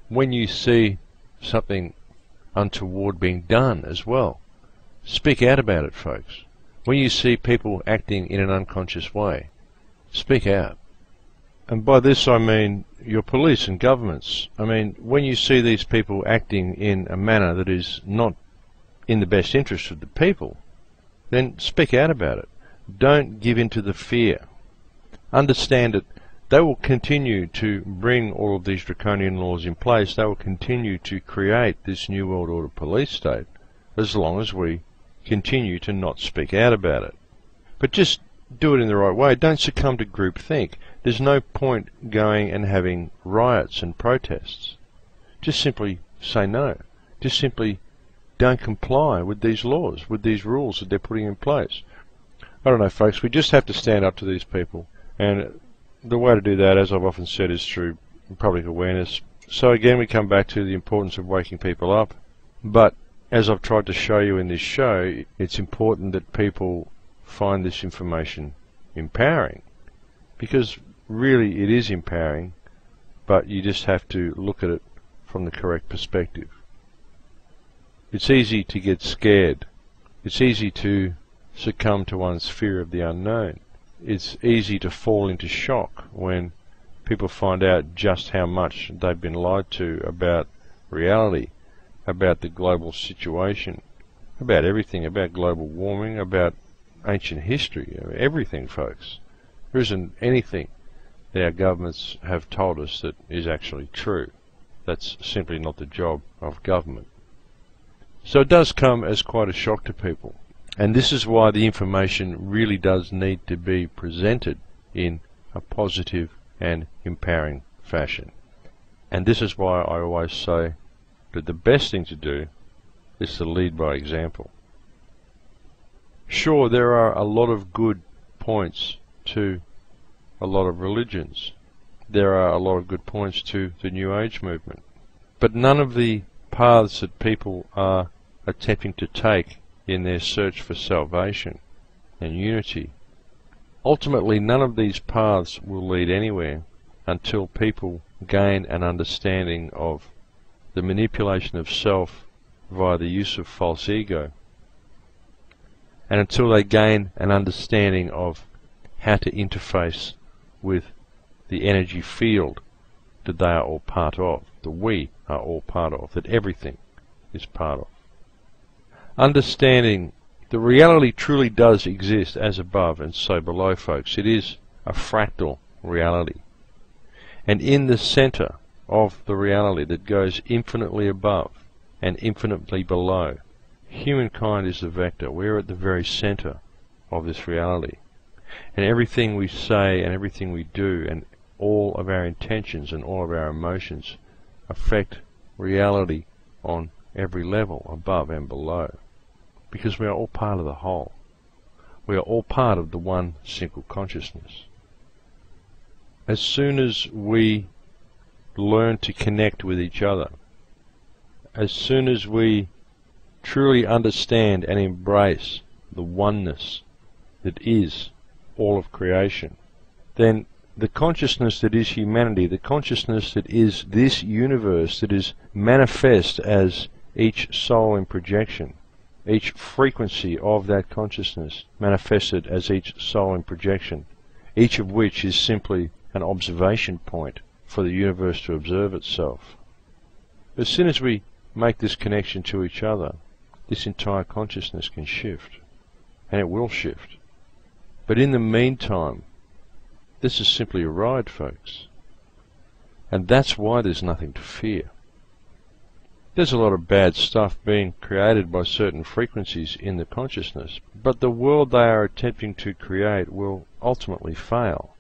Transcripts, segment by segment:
when you see something untoward being done as well, speak out about it, folks. When you see people acting in an unconscious way, speak out. And by this I mean your police and governments. I mean, when you see these people acting in a manner that is not in the best interest of the people, then speak out about it. Don't give in to the fear. Understand that they will continue to bring all of these draconian laws in place. They will continue to create this New World Order police state as long as we continue to not speak out about it. But just do it in the right way. Don't succumb to groupthink. There's no point going and having riots and protests. Just simply say no. Just simply don't comply with these laws, with these rules that they're putting in place. I don't know, folks. We just have to stand up to these people. And the way to do that, as I've often said, is through public awareness. So again, we come back to the importance of waking people up. But as I've tried to show you in this show, it's important that people find this information empowering, because really it is empowering, but you just have to look at it from the correct perspective. It's easy to get scared. It's easy to succumb to one's fear of the unknown. It's easy to fall into shock when people find out just how much they've been lied to about reality, about the global situation, about everything, about global warming, about ancient history, everything, folks. There isn't anything that our governments have told us that is actually true. That's simply not the job of government. So it does come as quite a shock to people. And this is why the information really does need to be presented in a positive and empowering fashion. And this is why I always say that the best thing to do is to lead by example. Sure, there are a lot of good points to a lot of religions. There are a lot of good points to the New Age movement. But none of the paths that people are attempting to take in their search for salvation and unity, ultimately none of these paths will lead anywhere until people gain an understanding of the manipulation of self via the use of false ego, and until they gain an understanding of how to interface with the energy field that they are all part of, that we are all part of, that everything is part of. Understanding that reality truly does exist as above and so below, folks. It is a fractal reality. And in the center of the reality that goes infinitely above and infinitely below, humankind is the vector. We're at the very center of this reality. And everything we say and everything we do and all of our intentions and all of our emotions affect reality on every level, above and below. Because we are all part of the whole. We are all part of the one single consciousness. As soon as we learn to connect with each other, as soon as we truly understand and embrace the oneness that is all of creation, then the consciousness that is humanity, the consciousness that is this universe that is manifest as each soul in projection, each frequency of that consciousness manifested as each soul in projection, each of which is simply an observation point for the universe to observe itself. As soon as we make this connection to each other, this entire consciousness can shift, and it will shift. But in the meantime, this is simply a ride, folks. And that's why there's nothing to fear. There's a lot of bad stuff being created by certain frequencies in the consciousness, but the world they are attempting to create will ultimately fail.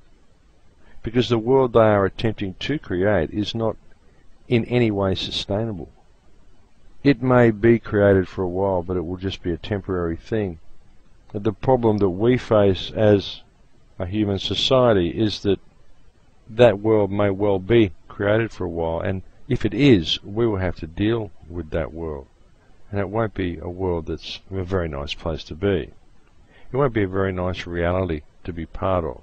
Because the world they are attempting to create is not in any way sustainable. It may be created for a while, but it will just be a temporary thing. The problem that we face as a human society is that that world may well be created for a while, and if it is, we will have to deal with that world. And it won't be a world that's a very nice place to be. It won't be a very nice reality to be part of.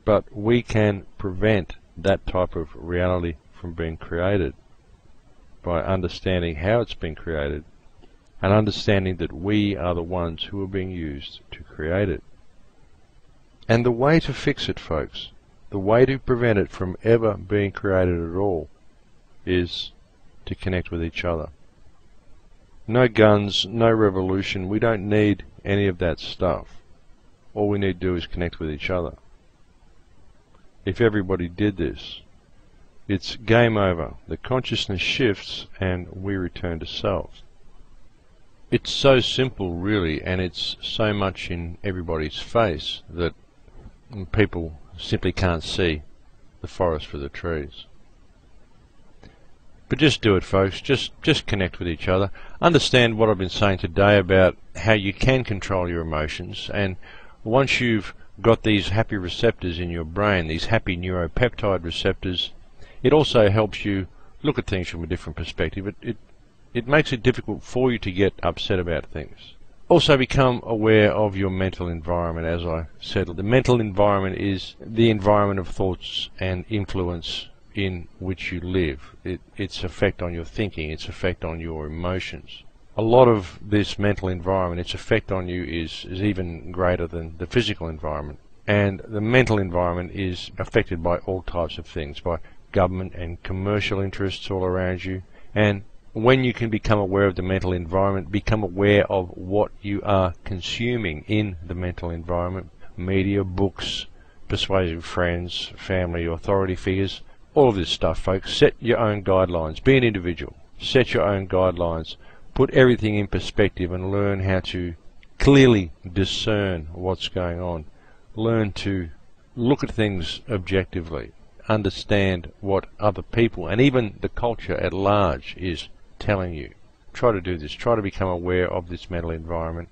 But we can prevent that type of reality from being created by understanding how it's been created and understanding that we are the ones who are being used to create it. And the way to fix it, folks, the way to prevent it from ever being created at all, is to connect with each other. No guns, no revolution. We don't need any of that stuff. All we need to do is connect with each other. If everybody did this, it's game over. The consciousness shifts and we return to self. It's so simple, really, and it's so much in everybody's face that people simply can't see the forest for the trees. But just do it, folks. Just connect with each other. Understand what I've been saying today about how you can control your emotions, and once you've got these happy receptors in your brain, these happy neuropeptide receptors, it also helps you look at things from a different perspective. It makes it difficult for you to get upset about things. Also become aware of your mental environment. As I said, the mental environment is the environment of thoughts and influence in which you live. Its effect on your thinking, its effect on your emotions. A lot of this mental environment, its effect on you is even greater than the physical environment. And the mental environment is affected by all types of things, by government and commercial interests all around you. And when you can become aware of the mental environment, become aware of what you are consuming in the mental environment, media, books, persuasive friends, family, authority figures, all of this stuff, folks. Set your own guidelines. Be an individual. Set your own guidelines. Put everything in perspective and learn how to clearly discern what's going on. Learn to look at things objectively. Understand what other people and even the culture at large is telling you. Try to do this. Try to become aware of this mental environment.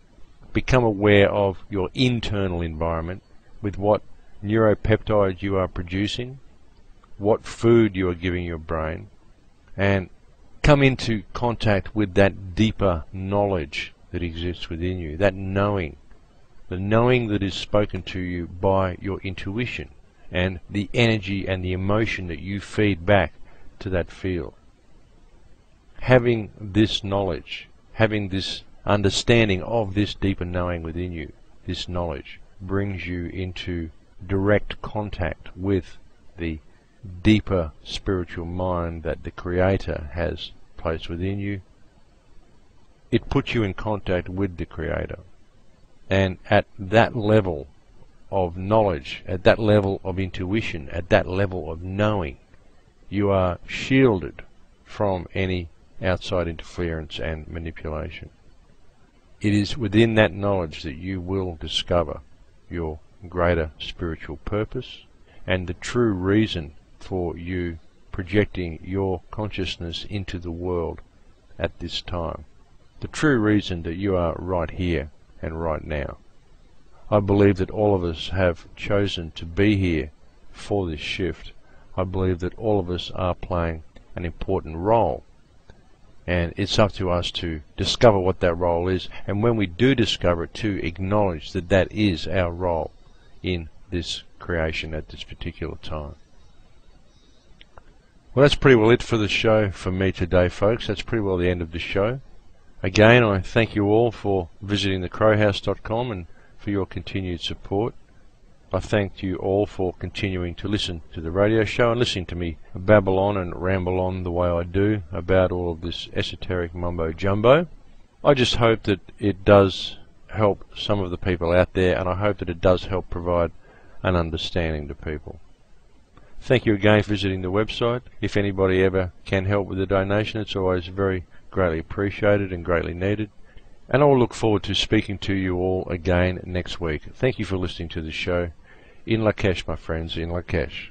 Become aware of your internal environment, with what neuropeptides you are producing, what food you are giving your brain, and come into contact with that deeper knowledge that exists within you, that knowing, the knowing that is spoken to you by your intuition and the energy and the emotion that you feed back to that field. Having this knowledge, having this understanding of this deeper knowing within you, this knowledge brings you into direct contact with the deeper spiritual mind that the Creator has placed within you. It puts you in contact with the Creator. And at that level of knowledge, at that level of intuition, at that level of knowing, you are shielded from any outside interference and manipulation. It is within that knowledge that you will discover your greater spiritual purpose and the true reason for you projecting your consciousness into the world at this time. The true reason that you are right here and right now. I believe that all of us have chosen to be here for this shift. I believe that all of us are playing an important role, and it's up to us to discover what that role is, and when we do discover it, to acknowledge that that is our role in this creation at this particular time. Well, that's pretty well it for the show for me today, folks. That's pretty well the end of the show. Again, I thank you all for visiting thecrowhouse.com and for your continued support. I thank you all for continuing to listen to the radio show and listening to me babble on and ramble on the way I do about all of this esoteric mumbo-jumbo. I just hope that it does help some of the people out there, and I hope that it does help provide an understanding to people. Thank you again for visiting the website. If anybody ever can help with a donation, it's always very greatly appreciated and greatly needed. And I'll look forward to speaking to you all again next week. Thank you for listening to the show. In Lakesh, my friends, in Lakesh.